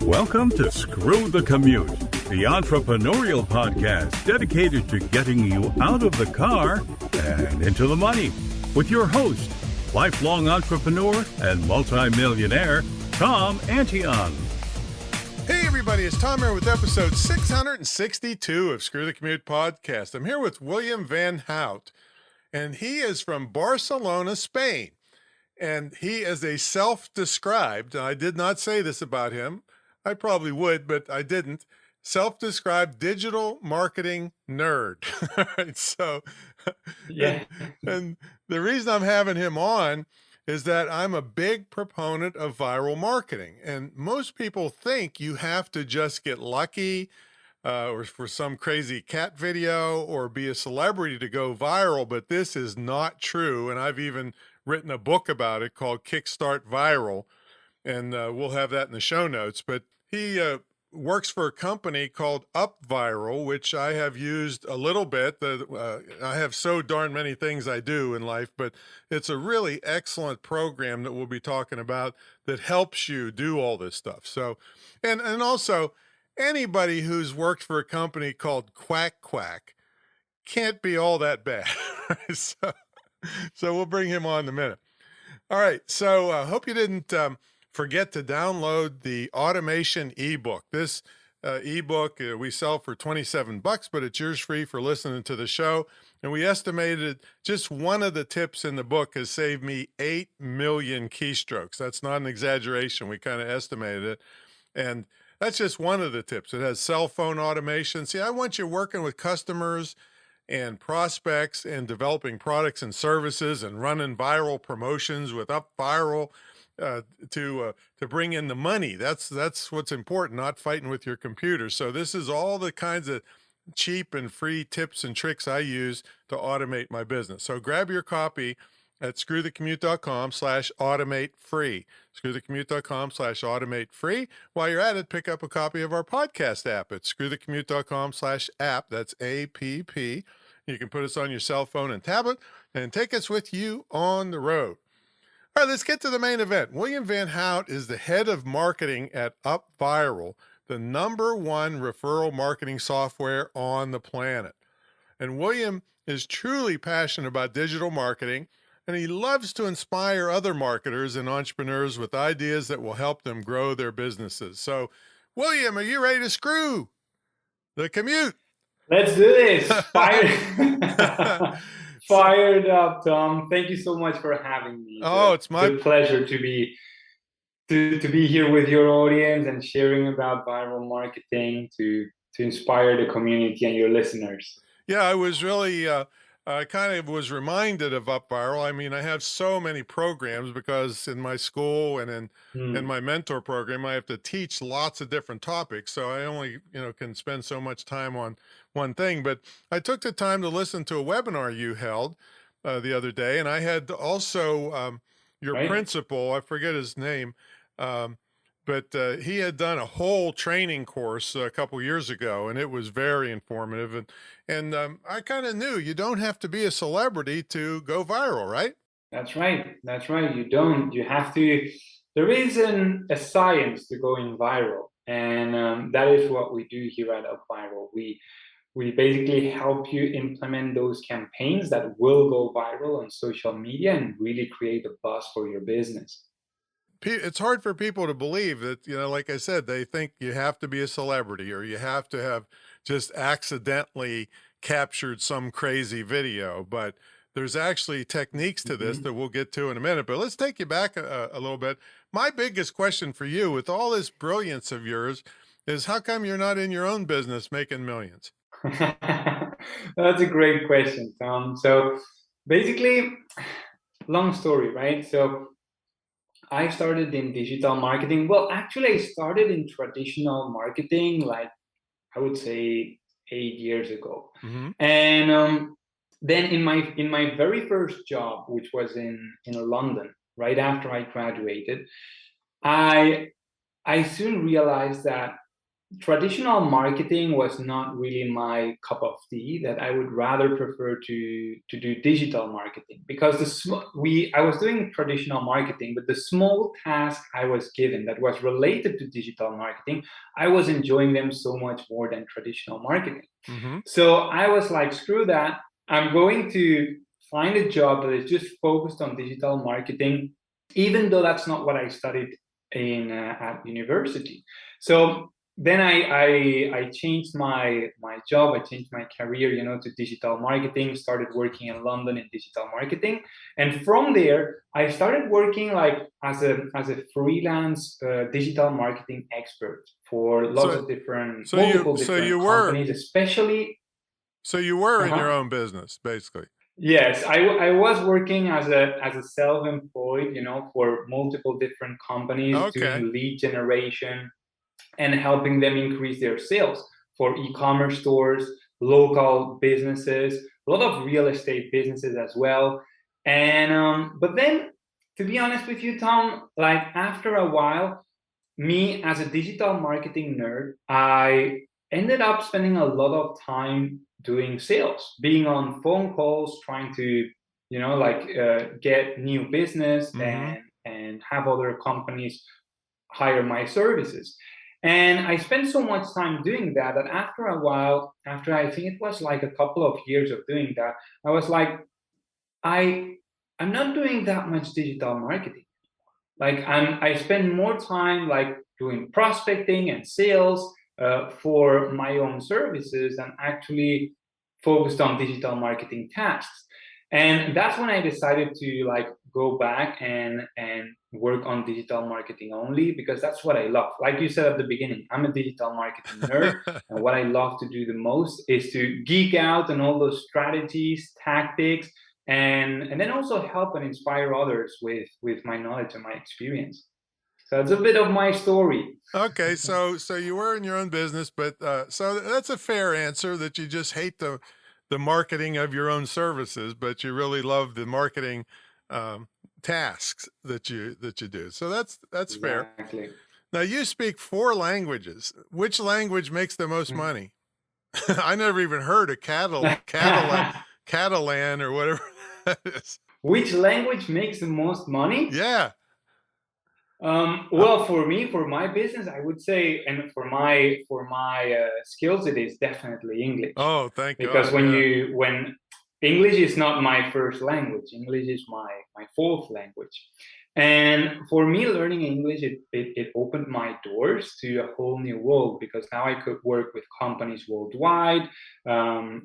Welcome to Screw the Commute, the entrepreneurial podcast dedicated to getting you out of the car and into the money. With your host, lifelong entrepreneur and multimillionaire, Tom Antion. Hey everybody, it's Tom here with episode 662 of Screw the Commute podcast. I'm here with William Vanhout, and he is from Barcelona, Spain. And he is a self-described, I did not say this about him, I probably would, but I didn't, self-described digital marketing nerd. All right, so, yeah. And the reason I'm having him on is that I'm a big proponent of viral marketing. And most people think you have to just get lucky or for some crazy cat video or be a celebrity to go viral, but this is not true. And I've even written a book about it called Kickstart Viral, and we'll have that in the show notes. But he works for a company called UpViral, which I have used a little bit. I have so darn many things I do in life, but it's a really excellent program that we'll be talking about that helps you do all this stuff. So, and also anybody who's worked for a company called Quack can't be all that bad. So we'll bring him on in a minute. All right. So I hope you didn't forget to download the automation ebook. This ebook we sell for $27, but it's yours free for listening to the show. And we estimated just one of the tips in the book has saved me 8 million keystrokes. That's not an exaggeration. We kind of estimated it. And that's just one of the tips. It has cell phone automation. See, I want you working with customers and prospects and developing products and services and running viral promotions with UpViral to bring in the money. That's what's important, not fighting with your computer. So this is all the kinds of cheap and free tips and tricks I use to automate my business. So grab your copy at screwthecommute.com/automate free. Screwthecommute.com/automate free. While you're at it, pick up a copy of our podcast app at screwthecommute.com/app. That's APP. You can put us on your cell phone and tablet and take us with you on the road. All right, let's get to the main event. William Vanhout is the head of marketing at UpViral, the #1 referral marketing software on the planet. And William is truly passionate about digital marketing, and he loves to inspire other marketers and entrepreneurs with ideas that will help them grow their businesses. So, William, are you ready to screw the commute? Let's do this. Fired up, Tom. Thank you so much for having me. It's my pleasure to be here with your audience and sharing about viral marketing to inspire the community and your listeners. Yeah, I was really I kind of was reminded of UpViral. I mean, I have so many programs because in my school and in my mentor program, I have to teach lots of different topics. So I only, can spend so much time on one thing. But I took the time to listen to a webinar you held the other day. And I had also your principal, I forget his name, but he had done a whole training course a couple years ago, and it was very informative. And I kind of knew you don't have to be a celebrity to go viral, right? That's right. You don't. You have to. There isn't a science to going viral, and that is what we do here at UpViral. We basically help you implement those campaigns that will go viral on social media and really create a buzz for your business. It's hard for people to believe that, like I said, they think you have to be a celebrity or you have to have just accidentally captured some crazy video. But there's actually techniques to this that we'll get to in a minute. But let's take you back a little bit. My biggest question for you with all this brilliance of yours is how come you're not in your own business making millions? That's a great question, Tom. So basically, long story, right? So I started in digital marketing. Well, actually, I started in traditional marketing, like I would say 8 years ago. And then in my very first job, which was in London, right after I graduated, I soon realized that traditional marketing was not really my cup of tea. That I would rather prefer to do digital marketing, because I was doing traditional marketing, but the small task I was given that was related to digital marketing, I was enjoying them so much more than traditional marketing. Mm-hmm. So I was like, screw that. I'm going to find a job that is just focused on digital marketing, even though that's not what I studied in at university. So then I changed my job. I changed my career, to digital marketing. Started working in London in digital marketing, and from there I started working like as a freelance digital marketing expert for lots of different multiple different companies, especially. So you were in your Uh-huh. own business, basically. Yes, I was working as a self-employed, for multiple different companies, Okay. doing lead generation and helping them increase their sales for e-commerce stores, local businesses, a lot of real estate businesses as well. And but then, to be honest with you, Tom, like after a while, me as a digital marketing nerd, I ended up spending a lot of time doing sales, being on phone calls, trying to, get new business Mm-hmm. and have other companies hire my services. And I spent so much time doing that that after a while, after I think it was like a couple of years of doing that, I was like, I I'm not doing that much digital marketing. Like I spend more time like doing prospecting and sales for my own services than actually focused on digital marketing tasks. And that's when I decided to like go back and work on digital marketing only, because that's what I love. Like you said at the beginning, I'm a digital marketing nerd, and what I love to do the most is to geek out on all those strategies, tactics, and then also help and inspire others with my knowledge and my experience. So it's a bit of my story. Okay, so you were in your own business, but so that's a fair answer, that you just hate the marketing of your own services, but you really love the marketing um, tasks that you do. So that's fair. Exactly. Now you speak 4 languages. Which language makes the most money? I never even heard of Catalan or whatever that is. Which language makes the most money? Yeah. Well, for me, for my business, I would say, and for my skills, it is definitely English, Oh, thank because God. Yeah. when English is not my first language, English is my fourth language, and for me, learning English, it opened my doors to a whole new world, because now I could work with companies worldwide, from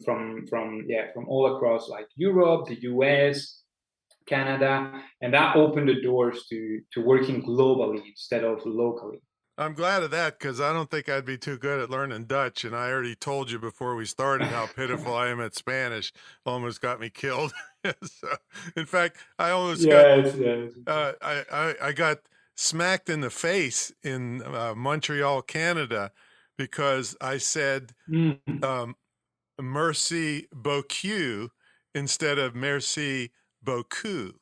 all across like Europe, the US, Canada, and that opened the doors to working globally instead of locally. I'm glad of that, because I don't think I'd be too good at learning Dutch. And I already told you before we started how pitiful I am at Spanish. Almost got me killed. So, in fact, I almost got Yes, yes. I got smacked in the face in Montreal, Canada, because I said Mm. merci beaucoup instead of merci beaucoup.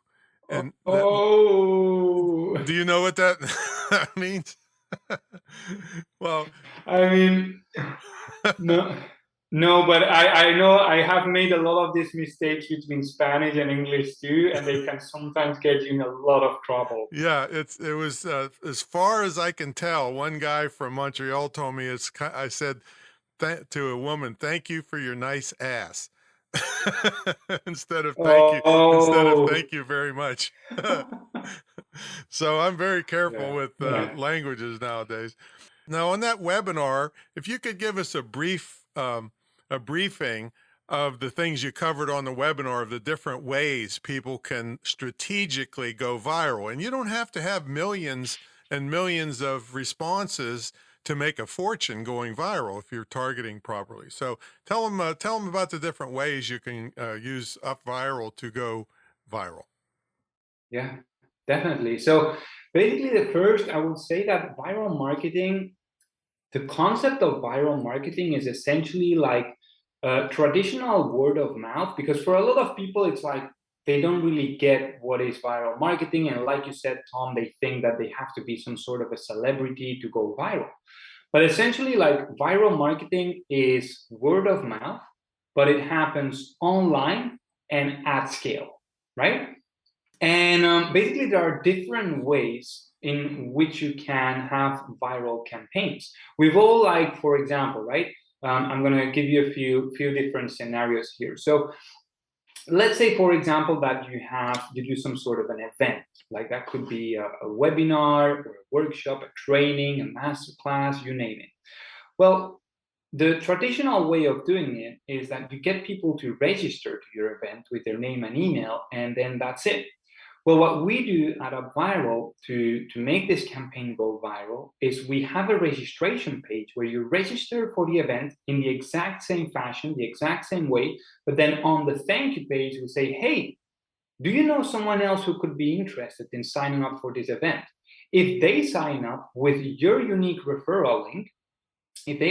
And that, Oh, do you know what that means? Well, I mean, no, no, but I know I have made a lot of these mistakes between Spanish and English too, and they can sometimes get you in a lot of trouble. yeah, it was as far as I can tell. One guy from Montreal told me I said to a woman, "Thank you for your nice ass," instead of Oh, thank you very much. So I'm very careful yeah, with yeah. languages nowadays. Now, on that webinar, if you could give us a briefing of the things you covered on the webinar, of the different ways people can strategically go viral. And you don't have to have millions and millions of responses to make a fortune going viral if you're targeting properly. So tell them about the different ways you can use UpViral to go viral. Yeah, definitely. So basically, the first, I would say that viral marketing, the concept of viral marketing is essentially like traditional word of mouth, because for a lot of people, it's like they don't really get what is viral marketing. And like you said, Tom, they think that they have to be some sort of a celebrity to go viral. But essentially, like viral marketing is word of mouth, but it happens online and at scale, right? And basically, there are different ways in which you can have viral campaigns. We've all, like, for example, right? I'm going to give you a few different scenarios here. So let's say, for example, that you do some sort of an event, like that could be a webinar or a workshop, a training, a master class, you name it. Well, the traditional way of doing it is that you get people to register to your event with their name and email, and then that's it. Well, what we do at UpViral to make this campaign go viral is we have a registration page where you register for the event in the exact same fashion, the exact same way, but then on the thank you page, we say, hey, do you know someone else who could be interested in signing up for this event? If they sign up with your unique referral link, if they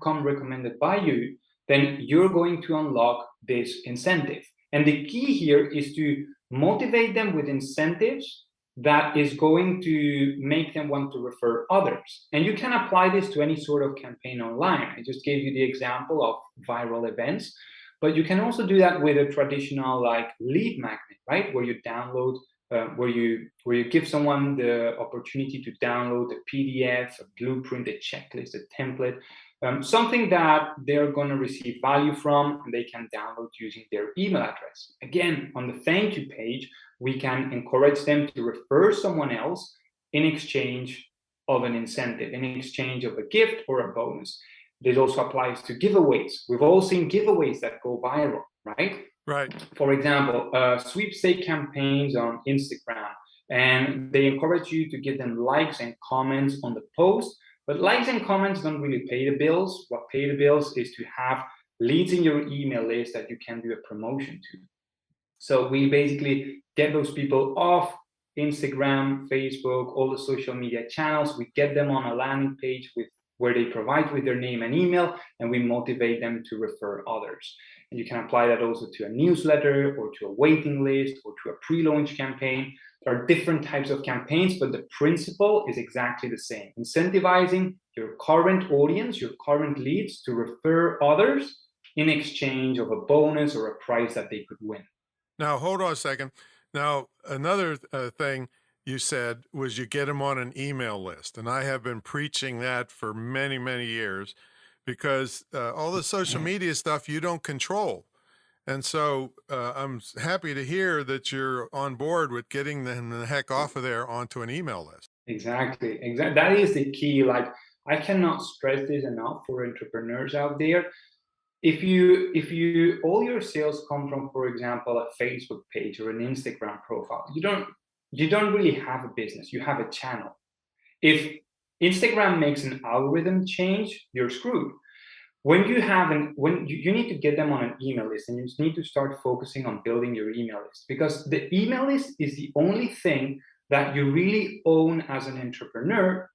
come recommended by you, then you're going to unlock this incentive. And the key here is to motivate them with incentives that is going to make them want to refer others. And you can apply this to any sort of campaign online. I just gave you the example of viral events, but you can also do that with a traditional like lead magnet, right? Where you download where you give someone the opportunity to download a PDF, a blueprint, a checklist, a template, something that they're going to receive value from, and they can download using their email address. Again, on the thank you page, we can encourage them to refer someone else in exchange of an incentive, in exchange of a gift or a bonus. This also applies to giveaways. We've all seen giveaways that go viral, right? Right. For example, sweepstake campaigns on Instagram, and they encourage you to give them likes and comments on the post. But likes and comments don't really pay the bills. What pay the bills is to have leads in your email list that you can do a promotion to. So we basically get those people off Instagram, Facebook, all the social media channels. We get them on a landing page where they provide with their name and email, and we motivate them to refer others. And you can apply that also to a newsletter or to a waiting list or to a pre-launch campaign. There are different types of campaigns, but the principle is exactly the same. Incentivizing your current audience, your current leads to refer others in exchange of a bonus or a prize that they could win. Now, hold on a second. Now, another thing you said was you get them on an email list. And I have been preaching that for many, many years because all the social media stuff you don't control. And so I'm happy to hear that you're on board with getting them the heck off of there onto an email list. Exactly. That is the key. Like, I cannot stress this enough for entrepreneurs out there. If you all your sales come from, for example, a Facebook page or an Instagram profile, you don't really have a business. You have a channel. If Instagram makes an algorithm change, you're screwed. When you need to get them on an email list, and you just need to start focusing on building your email list, because the email list is the only thing that you really own as an entrepreneur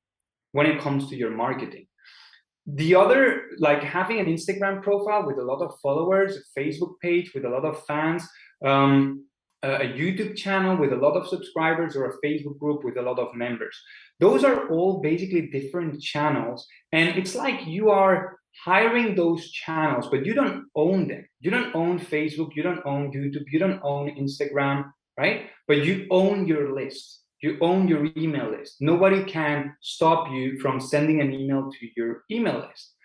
when it comes to your marketing. The other, like having an Instagram profile with a lot of followers, a Facebook page with a lot of fans, a YouTube channel with a lot of subscribers, or a Facebook group with a lot of members. Those are all basically different channels. And it's like you are hiring those channels, but you don't own them. You don't own Facebook, you don't own YouTube, you don't own Instagram, right? But you own your list. You own your email list. Nobody can stop you from sending an email to your email list.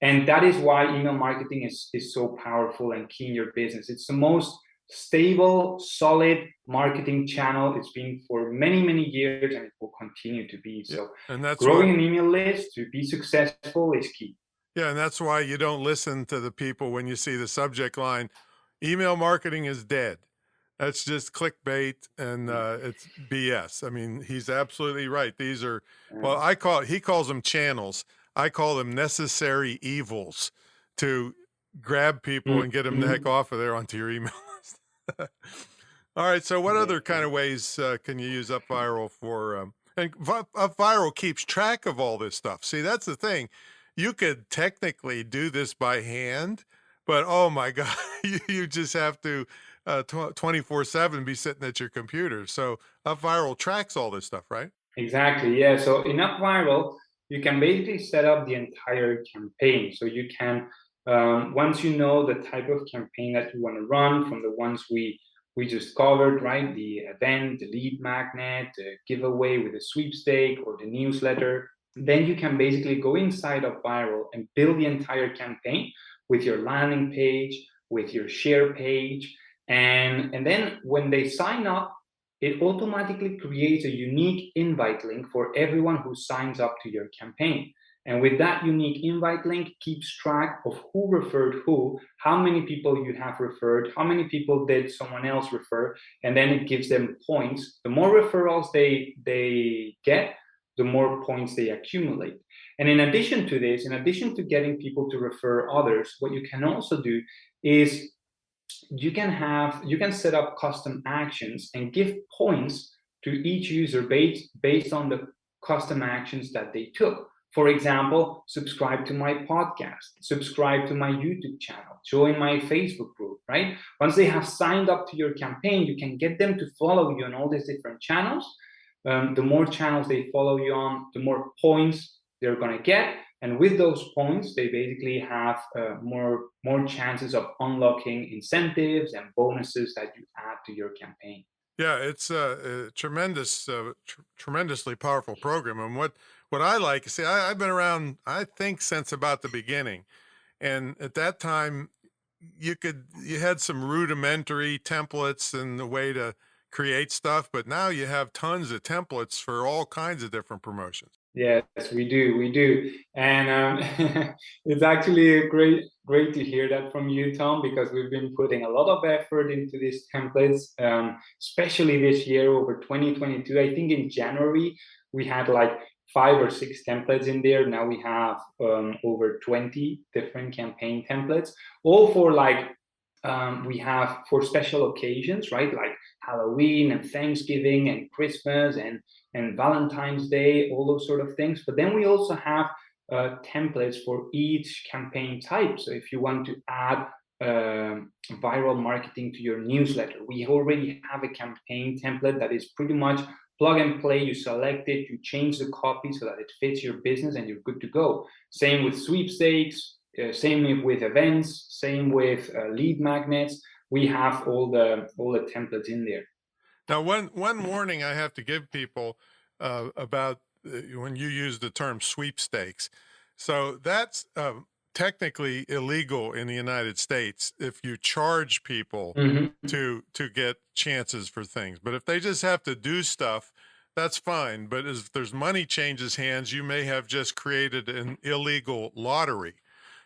And that is why email marketing is so powerful and key in your business. It's the most stable, solid marketing channel. It's been for many, many years, and it will continue to be. So and that's growing an email list to be successful is key. Yeah, and that's why you don't listen to the people when you see the subject line, email marketing is dead. That's just clickbait, and it's BS. I mean, he's absolutely right. These are, well, he calls them channels. I call them necessary evils to grab people and get them the heck off of there onto your email list. All right. So what other kind of ways can you use UpViral for? And UpViral keeps track of all this stuff. See, that's the thing. You could technically do this by hand, but oh my God, you just have to 24/7 be sitting at your computer. So UpViral tracks all this stuff, right? Exactly. Yeah. So in UpViral, you can basically set up the entire campaign. So you can, once you know the type of campaign that you want to run, from the ones we just covered, right? The event, the lead magnet, the giveaway with the sweepstake, or the newsletter. Then you can basically go inside of UpViral and build the entire campaign with your landing page, with your share page. And then when they sign up, it automatically creates a unique invite link for everyone who signs up to your campaign. And with that unique invite link, keeps track of who referred who, how many people you have referred, how many people did someone else refer, and then it gives them points. The more referrals they get, the more points they accumulate. And in addition to this, in addition to getting people to refer others, what you can also do is you can set up custom actions and give points to each user based on the custom actions that they took. For example, subscribe to my podcast, subscribe to my YouTube channel, join my Facebook group, right? Once they have signed up to your campaign, you can get them to follow you on all these different channels. The more channels they follow you on, the more points they're going to get. And with those points, they basically have more chances of unlocking incentives and bonuses that you add to your campaign. Yeah, it's a tremendous, tremendously powerful program. And what I like, see, I've been around, I think, since about the beginning. And at that time, you had some rudimentary templates and the way to create stuff, but now you have tons of templates for all kinds of different promotions. Yes, we do. And it's actually great to hear that from you, Tom, because we've been putting a lot of effort into these templates, especially this year over 2022. I think in January, we had like 5 or 6 templates in there. Now we have over 20 different campaign templates, all for we have for special occasions, right? Like Halloween and Thanksgiving and Christmas and Valentine's Day, all those sort of things. But then we also have templates for each campaign type. So if you want to add viral marketing to your newsletter, we already have a campaign template that is pretty much plug and play. You select it, you change the copy so that it fits your business, and you're good to go. Same with sweepstakes, same with events, same with lead magnets. We have all the templates in there. Now, one warning I have to give people about when you use the term sweepstakes. So that's technically illegal in the United States if you charge people to get chances for things. But if they just have to do stuff, that's fine. But if there's money changes hands, you may have just created an illegal lottery.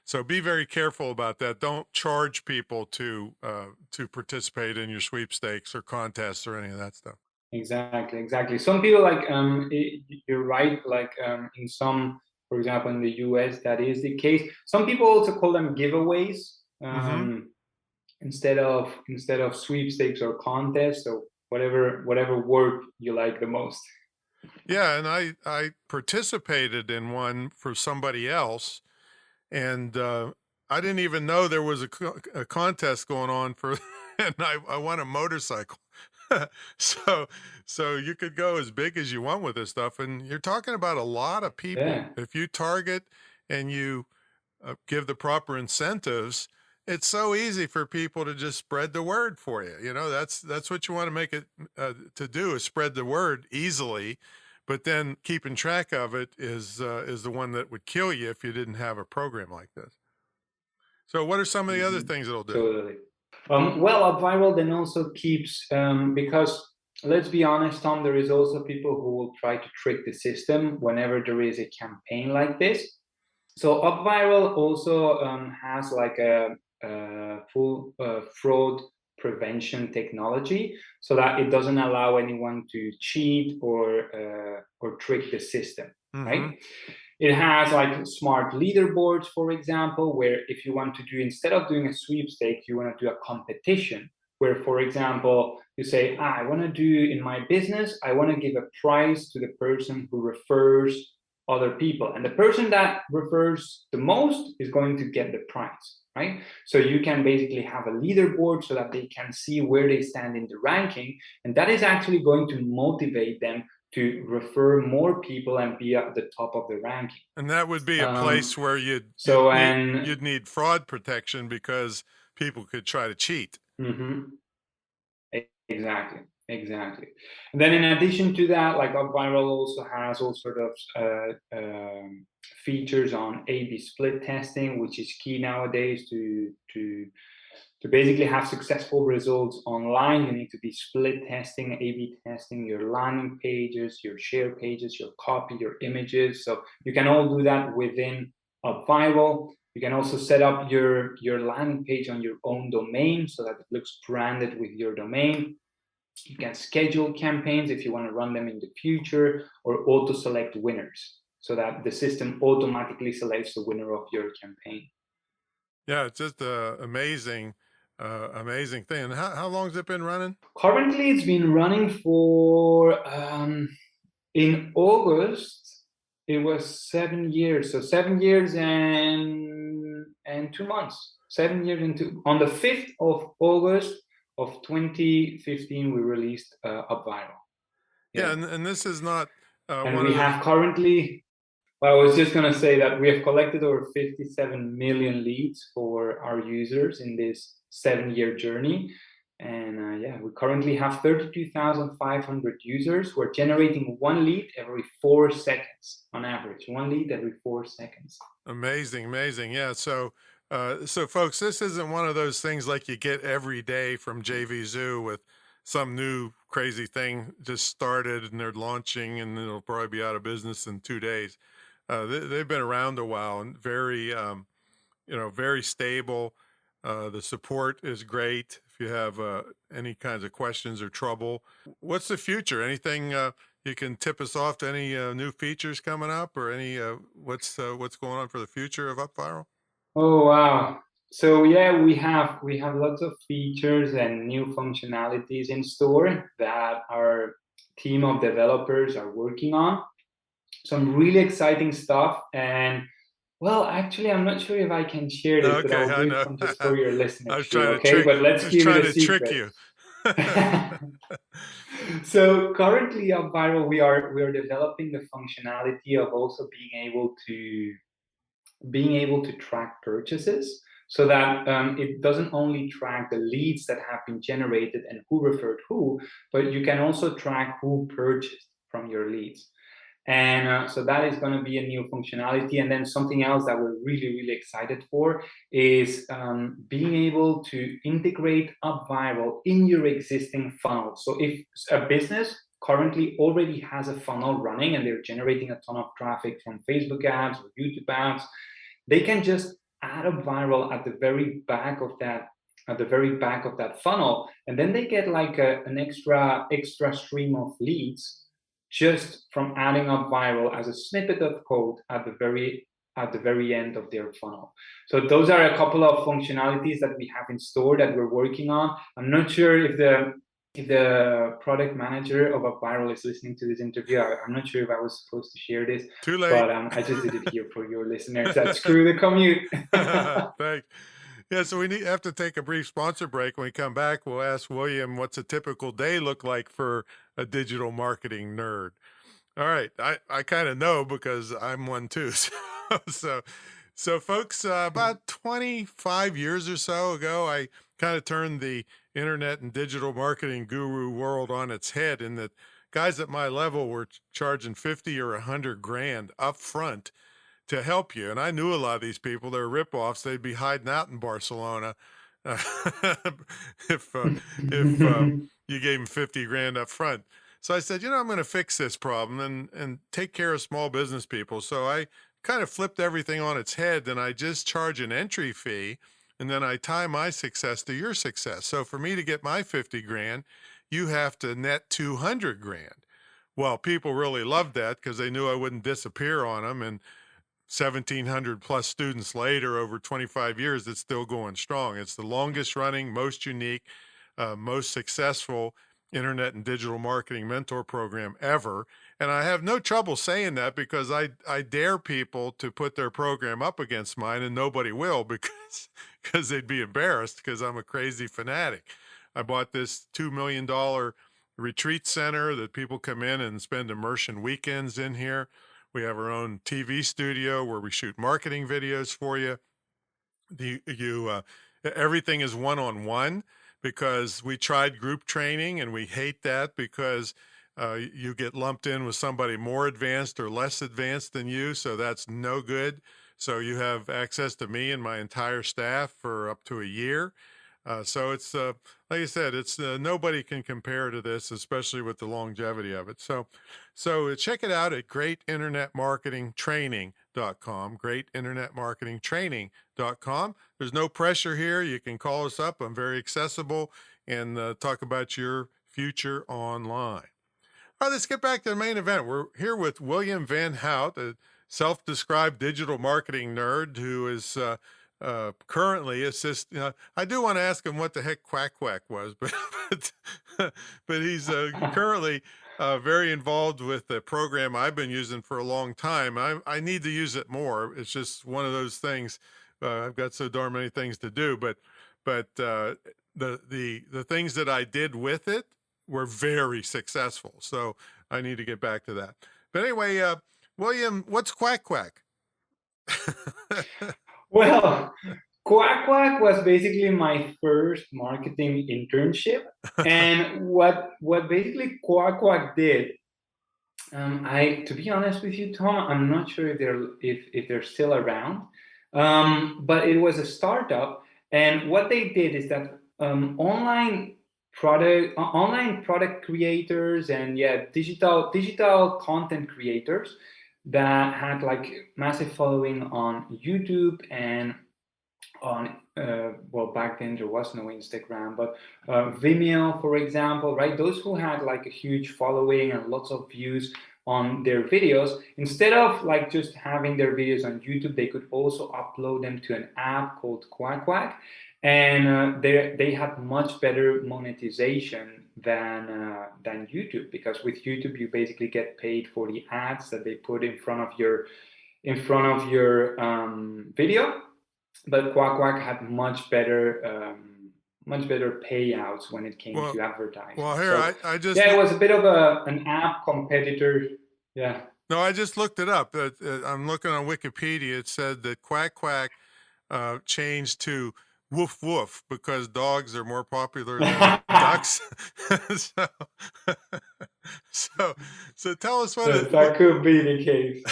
So be very careful about that. Don't charge people to participate in your sweepstakes or contests or any of that stuff. Exactly. Some people you're right. In some, for example, in the US, that is the case. Some people also call them giveaways instead of sweepstakes or contests, or whatever word you like the most. Yeah, and I participated in one for somebody else. And I didn't even know there was a contest going on for, and I won a motorcycle. so you could go as big as you want with this stuff. And you're talking about a lot of people. Yeah. If you target and you give the proper incentives, it's so easy for people to just spread the word for you. You know, that's what you want to make it to do, is spread the word easily. But then keeping track of it is the one that would kill you if you didn't have a program like this. So what are some of the other things it'll do? Totally. Well, UpViral then also keeps, because let's be honest, Tom, there is also people who will try to trick the system whenever there is a campaign like this. So UpViral also has like a full fraud prevention technology, so that it doesn't allow anyone to cheat or trick the system, right? It has like smart leaderboards, for example, where if you want to do, instead of doing a sweepstake, you want to do a competition where, for example, you say, I want to do in my business, I want to give a prize to the person who refers other people. And the person that refers the most is going to get the prize, right? So you can basically have a leaderboard so that they can see where they stand in the ranking. And that is actually going to motivate them to refer more people and be at the top of the ranking. And that would be a place where you'd need fraud protection because people could try to cheat. Exactly. And then in addition to that, like UpViral also has all sort of features on A/B split testing, which is key nowadays to basically have successful results online. You need to be split testing, A/B testing your landing pages, your share pages, your copy, your images. So you can all do that within UpViral. You can also set up your landing page on your own domain so that it looks branded with your domain. You can schedule campaigns if you want to run them in the future, or auto-select winners so that the system automatically selects the winner of your campaign. Yeah, it's just an amazing thing. And how long has it been running? Currently, it's been running for, in August, it was 7 years. So 7 years and 2 months. 7 years and on the 5th of August of 2015, we released UpViral. Yeah, and this is not and we have currently, I was just going to say that we have collected over 57 million leads for our users in this 7-year journey. And we currently have 32,500 users who are generating one lead every 4 seconds on average. One lead every 4 seconds. Amazing. Yeah. So folks, this isn't one of those things like you get every day from JVZoo with some new crazy thing just started and they're launching and it'll probably be out of business in 2 days. They've been around a while and very, very stable. The support is great. If you have any kinds of questions or trouble, what's the future? Anything you can tip us off to any new features coming up, or any what's going on for the future of UpViral? Oh wow! So yeah, we have lots of features and new functionalities in store that our team of developers are working on. Some really exciting stuff. And well, actually, I'm not sure if I can share this, but I'll do it from just for your listeners. I was trying okay, but let's keep it a secret. Trick you. So currently on UpViral, we are developing the functionality of also being able to track purchases, so that it doesn't only track the leads that have been generated and who referred who, but you can also track who purchased from your leads. And so that is going to be a new functionality. And then something else that we're really, really excited for is being able to integrate UpViral in your existing funnel. So if a business currently already has a funnel running and they're generating a ton of traffic from Facebook ads or YouTube ads, they can just add UpViral at the very back of that funnel, and then they get like an extra stream of leads just from adding UpViral as a snippet of code at the very end of their funnel. So those are a couple of functionalities that we have in store that we're working on. I'm not sure if the product manager of UpViral is listening to this interview. I'm not sure if I was supposed to share this. Too late. But I just did it here for your listeners. That's Screw the Commute. Thanks. Yeah, so we have to take a brief sponsor break. When we come back, we'll ask William what's a typical day look like for a digital marketing nerd. All right, I kind of know because I'm one too. So folks, about 25 years or so ago, I kind of turned the internet and digital marketing guru world on its head, in that guys at my level were charging 50 or 100 grand up front to help you. And I knew a lot of these people. They're ripoffs. They'd be hiding out in Barcelona if you gave them 50 grand up front. So I said, I'm going to fix this problem and take care of small business people. So I kind of flipped everything on its head, and I just charge an entry fee, and then I tie my success to your success. So for me to get my 50 grand, you have to net 200 grand. Well, people really loved that because they knew I wouldn't disappear on them. And 1,700 plus students later, over 25 years, it's still going strong. It's the longest running, most unique, most successful internet and digital marketing mentor program ever. And I have no trouble saying that because I dare people to put their program up against mine, and nobody will because they'd be embarrassed because I'm a crazy fanatic. I bought this $2 million retreat center that people come in and spend immersion weekends in here. We have our own TV studio where we shoot marketing videos for you. Everything is one-on-one, because we tried group training and we hate that, because you get lumped in with somebody more advanced or less advanced than you. So that's no good. So you have access to me and my entire staff for up to a year. So it's, like I said, it's nobody can compare to this, especially with the longevity of it. So check it out at greatinternetmarketingtraining.com, greatinternetmarketingtraining.com. There's no pressure here. You can call us up. I'm very accessible, and talk about your future online. All right, let's get back to the main event. We're here with William Vanhout, a self-described digital marketing nerd who is currently I do want to ask him what the heck Quack Quack was, but but he's currently very involved with the program I've been using for a long time. I need to use it more. It's just one of those things. I've got so darn many things to do, but the things that I did with it were very successful. So I need to get back to that. But anyway, William, what's Quack Quack? Well, Quack Quack was basically my first marketing internship. And what basically Quack Quack did, to be honest with you, Tom, I'm not sure if they're still around, but it was a startup. And what they did is that online product creators and digital content creators that had like massive following on YouTube and on well, back then there was no Instagram, but Vimeo, for example, right? Those who had like a huge following and lots of views on their videos, instead of like just having their videos on YouTube, they could also upload them to an app called Quack Quack, and they had much better monetization than YouTube, because with YouTube you basically get paid for the ads that they put in front of your video. But Quack Quack had much better payouts when it came to advertising. Well, here, so, I just... Yeah, it was a bit of an app competitor. Yeah. No, I just looked it up. I'm looking on Wikipedia. It said that Quack Quack changed to Woof Woof because dogs are more popular than ducks. so tell us what... that could be the case.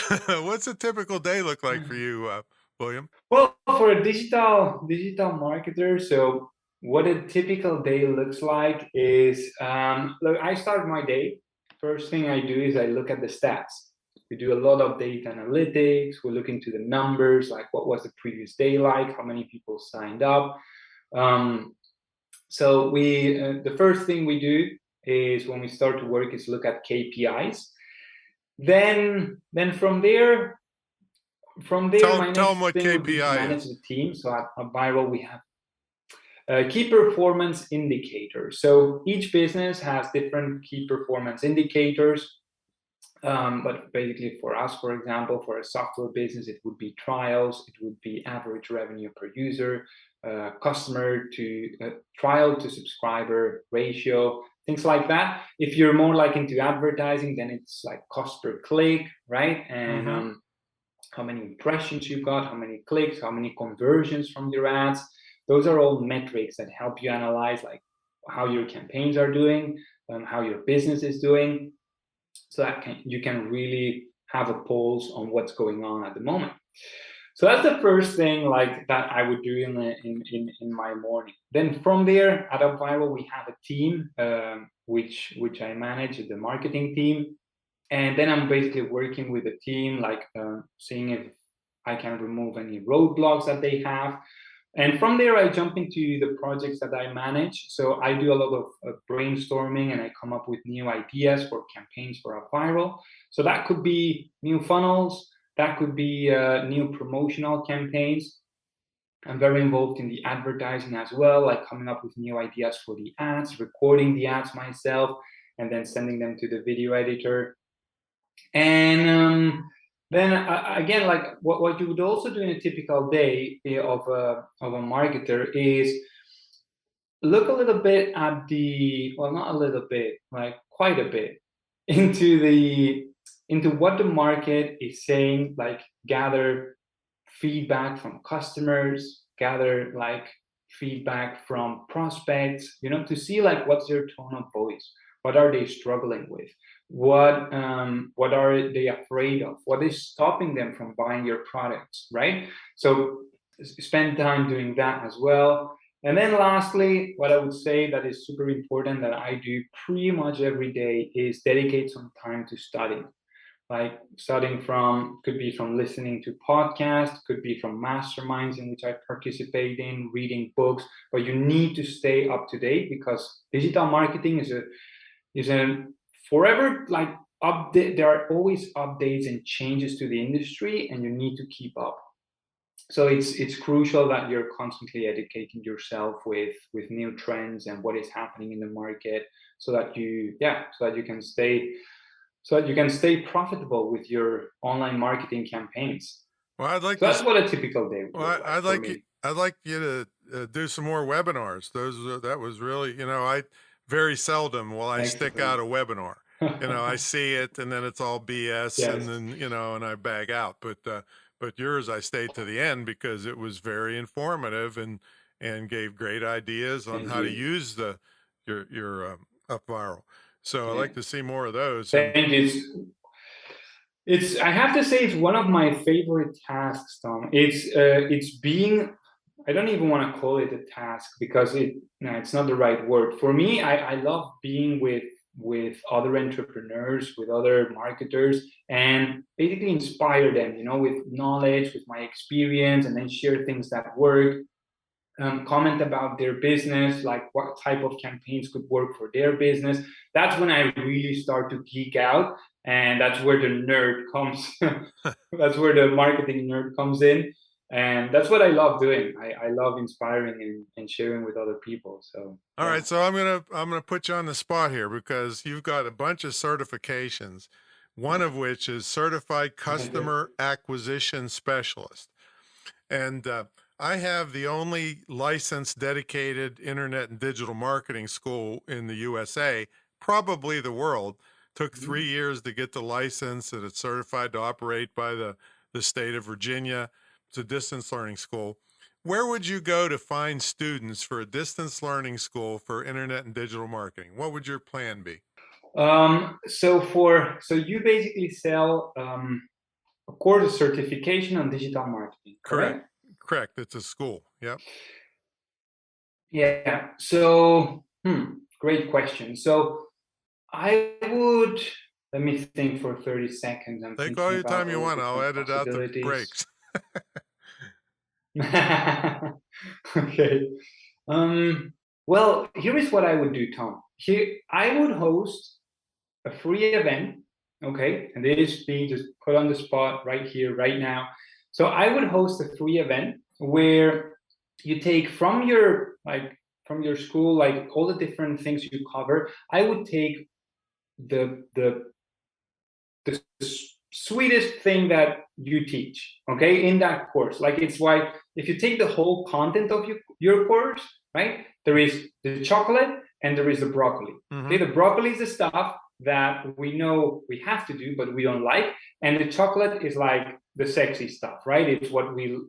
What's a typical day look like for you, William? Well, for a digital marketer, so what a typical day looks like is, look, I start my day. First thing I do is I look at the stats. We do a lot of data analytics. We look into the numbers, like what was the previous day like, how many people signed up. So the first thing we do is when we start to work is look at KPIs. Then from there, my next thing would be to manage the team. So at UpViral, we have key performance indicators. So each business has different key performance indicators. But basically for us, for example, for a software business, it would be trials, it would be average revenue per user, customer to trial to subscriber ratio, things like that. If you're more like into advertising, then it's like cost per click, right? And how many impressions you got, how many clicks, how many conversions from your ads. Those are all metrics that help you analyze like how your campaigns are doing, how your business is doing, so that you can really have a pulse on what's going on at the moment. So that's the first thing like that I would do in my morning. Then from there at UpViral, we have a team which I manage, the marketing team. And then I'm basically working with the team, like seeing if I can remove any roadblocks that they have. And from there, I jump into the projects that I manage. So I do a lot of brainstorming and I come up with new ideas for campaigns for UpViral. So that could be new funnels, that could be new promotional campaigns. I'm very involved in the advertising as well, like coming up with new ideas for the ads, recording the ads myself, and then sending them to the video editor. And then again, like what you would also do in a typical day of a marketer is look a little bit at well, not a little bit, like quite a bit, into what the market is saying, like gather feedback from customers, gather like feedback from prospects, to see like what's their tone of voice, what are they struggling with, what are they afraid of, what is stopping them from buying your products, right? So spend time doing that as well. And then lastly, what I would say that is super important that I do pretty much every day is dedicate some time to study. Like studying could be from listening to podcasts, could be from masterminds in which I participate in, reading books, but you need to stay up to date because digital marketing is a forever like update. There are always updates and changes to the industry and you need to keep up. So it's crucial that you're constantly educating yourself with new trends and what is happening in the market so that you can stay profitable with your online marketing campaigns. Well, I'd like So to. that's what a typical day would Well, look like for me. I'd like you to do some more webinars. That was really, I very seldom will I stick out a webinar. I see it and then it's all BS Yes. and then, and I bag out. But yours, I stayed to the end because it was very informative and gave great ideas on Thank how to you. use your UpViral. So I'd Yeah. like to see more of those. Thank you. It's I have to say it's one of my favorite tasks, Tom. It's being, I don't even want to call it a task because it's not the right word. For me, I love being with other entrepreneurs, with other marketers, and basically inspire them, with knowledge, with my experience, and then share things that work. Comment about their business, like what type of campaigns could work for their business. That's when I really start to geek out, and that's where the nerd comes. That's where the marketing nerd comes in, and that's what I love doing. I love inspiring and sharing with other people. So All yeah. right, so I'm gonna put you on the spot here because you've got a bunch of certifications, one of which is Certified Customer Acquisition Specialist, and I have the only licensed dedicated internet and digital marketing school in the USA, probably the world. Took 3 years to get the license, and it's certified to operate by the state of Virginia. It's a distance learning school. Where would you go to find students for a distance learning school for internet and digital marketing? What would your plan be? So you basically sell a course certification on digital marketing, correct? Correct. It's a school. Yep. Yeah. So, great question. So I would let me think for 30 seconds. I'm Take all thinking your about time you all the want. I'll different edit out the possibilities. breaks. Okay. Well, here is what I would do, Tom. Here, I would host a free event. Okay, and this is me just put on the spot right here, right now. So I would host a free event where you take from your school, like all the different things you cover. I would take the sweetest thing that you teach, okay, in that course. Like it's why if you take the whole content of your course, right, there is the chocolate and there is the broccoli. Okay, the broccoli is the stuff that we know we have to do but we don't like, and the chocolate is like the sexy stuff, right? It's what we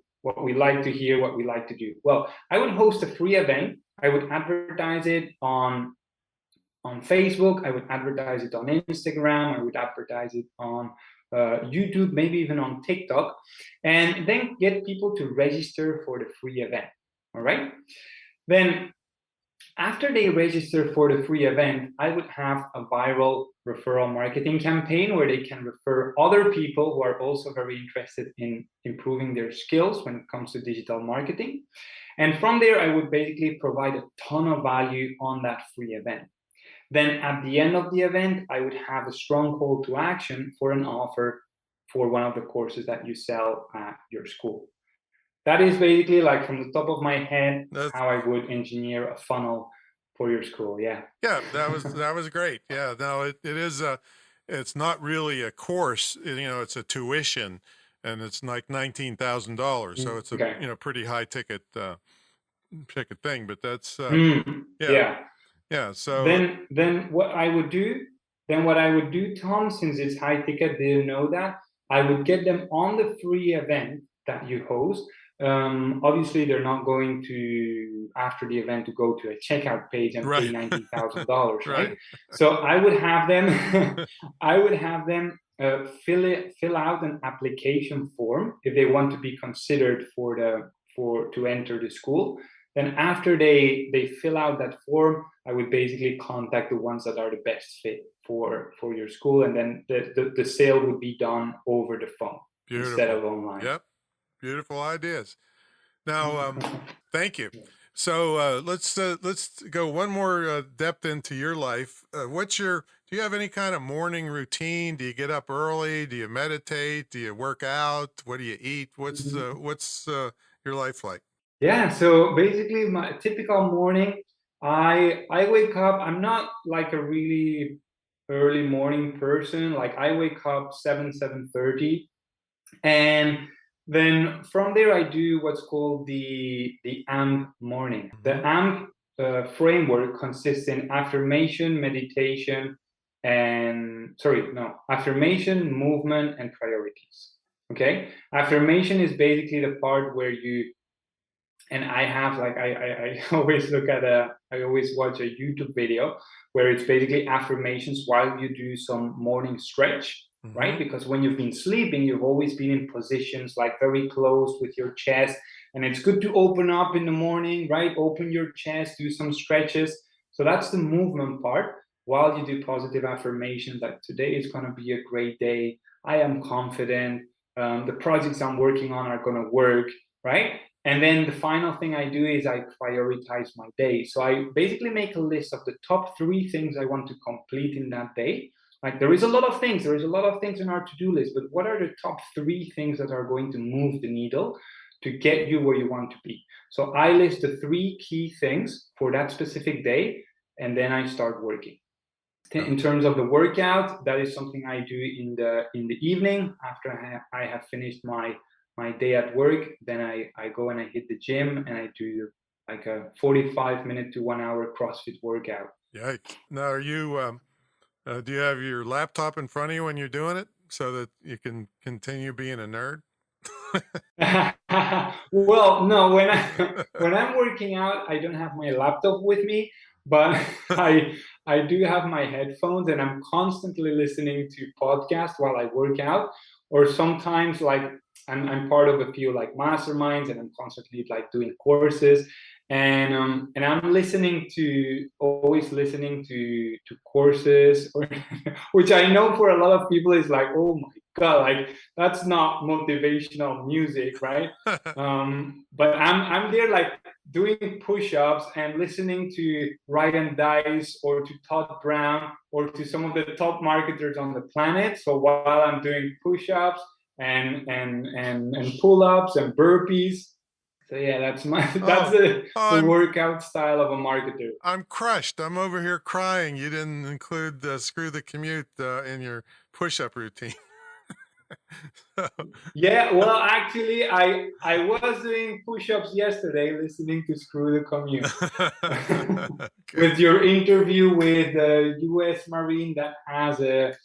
like to hear, what we like to do. Well, I would host a free event. I would advertise it on Facebook. I would advertise it on Instagram. I would advertise it on YouTube, maybe even on TikTok, and then get people to register for the free event. All right. Then after they register for the free event, I would have a viral referral marketing campaign where they can refer other people who are also very interested in improving their skills when it comes to digital marketing. And from there, I would basically provide a ton of value on that free event. Then at the end of the event, I would have a strong call to action for an offer for one of the courses that you sell at your school. That is basically, like, from the top of my head, That's how I would engineer a funnel for your school. Yeah. Yeah, that was great. Yeah, no, it is it's not really a course, it's a tuition, and it's like $19,000. So it's a Okay. pretty high ticket thing. But that's Yeah. Yeah. So Then what I would do, Tom, since it's high ticket, they didn't know that. I would get them on the free event that you host. Obviously, they're not going to, after the event, to go to a checkout page and pay right. $19,000, Right. right? So I would have them, fill out an application form if they want to be considered to enter the school. Then after they fill out that form, I would basically contact the ones that are the best fit for your school, and then the sale would be done over the phone instead Beautiful. of online. Yep. Beautiful ideas. Now, thank you. So let's go one more depth into your life. Do you have any kind of morning routine? Do you get up early? Do you meditate? Do you work out? What do you eat? What's your life like? Yeah, so basically my typical morning, I wake up. I'm not like a really early morning person. Like I wake up 7:30, and then from there I do what's called the AMP morning. The Mm-hmm. AMP framework consists in affirmation, meditation, and affirmation, movement, and priorities. Okay, affirmation is basically the part where you, and I have like I always I always watch a YouTube video where it's basically affirmations while you do some morning stretch, Mm-hmm. right? Because when you've been sleeping, you've always been in positions like very close with your chest, and it's good to open up in the morning, right? Open your chest, do some stretches. So that's the movement part. While you do positive affirmations, like today is going to be a great day. I am confident. The projects I'm working on are going to work, right? And then the final thing I do is I prioritize my day. So I basically make a list of the top 3 things I want to complete in that day. Like there is a lot of things in our to-do list, but what are the top 3 things that are going to move the needle to get you where you want to be? So I list the 3 key things for that specific day, and then I start working. In terms of the workout, that is something I do in the evening after I have finished my day at work. Then I go and I hit the gym, and I do like a 45-minute to 1 hour CrossFit workout. Yikes. Now, are you do you have your laptop in front of you when you're doing it so that you can continue being a nerd? Well, no, when I'm working out, I don't have my laptop with me, but I do have my headphones, and I'm constantly listening to podcasts while I work out. Or sometimes like I'm part of a few like masterminds, and I'm constantly like doing courses, and I'm always listening to courses, or which I know for a lot of people is like, oh my God, like that's not motivational music, right? But I'm there like doing push-ups and listening to Ryan Dice or to Todd Brown or to some of the top marketers on the planet. So while I'm doing push-ups and pull-ups and burpees. So yeah, that's the workout style of a marketer. I'm crushed. I'm over here crying. You didn't include Screw the Commute in your push-up routine. Yeah, well, actually, I was doing push-ups yesterday, listening to Screw the Commute. With your interview with the U.S. Marine that has a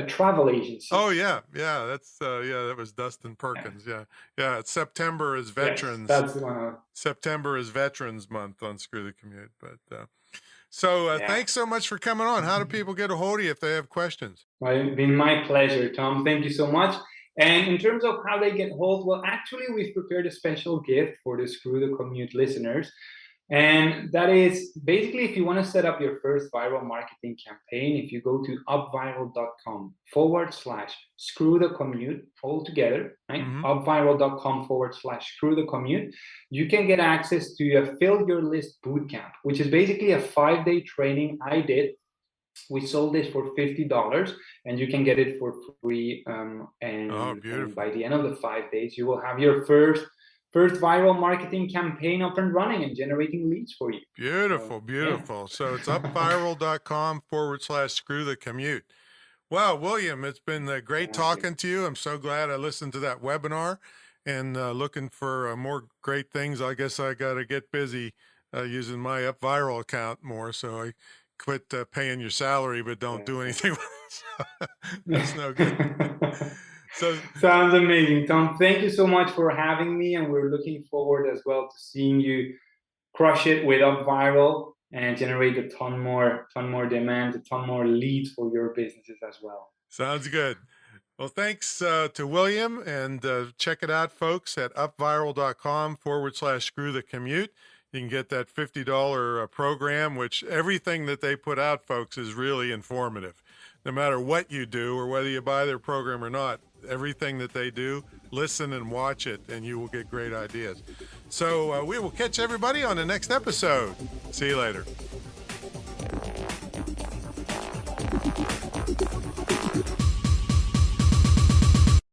travel agency. Oh yeah, that's that was Dustin Perkins. Yeah. September is Veterans. Yes, that's the one. September is Veterans Month on Screw the Commute. But thanks so much for coming on. How do people get a hold of you if they have questions? Well, it's been my pleasure, Tom. Thank you so much. And in terms of how they get hold, well, actually, we've prepared a special gift for the Screw the Commute listeners. And that is basically if you want to set up your first viral marketing campaign, if you go to upviral.com/screw the commute all together, right? Mm-hmm. upviral.com/screw the commute, you can get access to a Fill Your List Bootcamp, which is basically a 5-day training I did. We sold this for $50, and you can get it for free. And by the end of the 5 days, you will have your first viral marketing campaign up and running and generating leads for you. Beautiful. Yeah. So it's upviral.com/screw the commute. Wow, William, it's been great talking to you. I'm so glad I listened to that webinar, and looking for more great things. I guess I got to get busy using my UpViral account more. So I quit paying your salary, but don't do anything with it. So that's no good. So sounds amazing, Tom. Thank you so much for having me, and we're looking forward as well to seeing you crush it with UpViral and generate a ton more demand, a ton more leads for your businesses as well. sounds good. Well, thanks to William, and check it out, folks, at upviral.com/screw the commute. You can get that $50 program, which everything that they put out, folks, is really informative. No matter what you do or whether you buy their program or not, everything that they do, listen and watch it, and you will get great ideas. So we will catch everybody on the next episode. See you later.